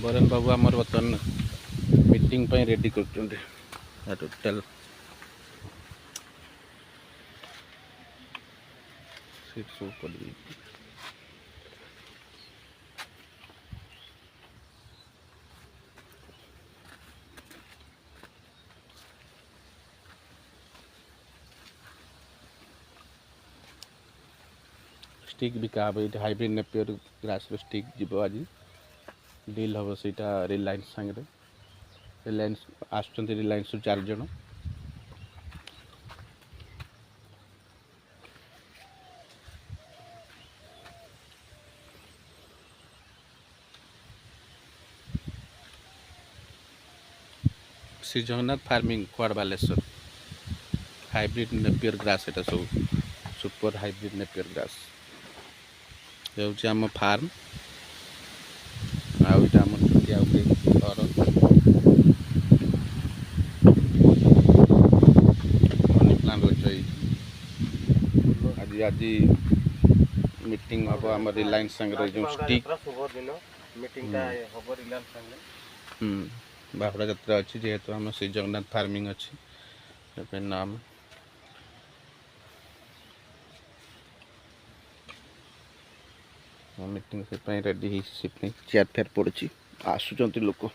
Bahrain बाबू आमर बर्तमान meeting पे रेडी कर टोटाल सीट सब कर स्टिक बिका ये हाइब्रिड नेपियर ग्रास स्टिक जीव आज डील हम से रिलायंस सांगे रिलायंस रिलायंस 4 जन Shri Jagannath farming quad Baleshwar hybrid Napier grass एटा सब सुपर हाइब्रिड नेपियर ग्रास ये आम फार्म आईटा आम छुटिया घर मनी प्लांट अच्छे आज आज मीटिंग हम आम रिलायंस संगे जो स्टिक बाहुड़ा यात्रा अच्छी जेहेतु आम श्री जगन्नाथ फार्मिंग अच्छी नाम मीटिंग से रेडी चेयर फेयर पड़ी आसुँच लोक।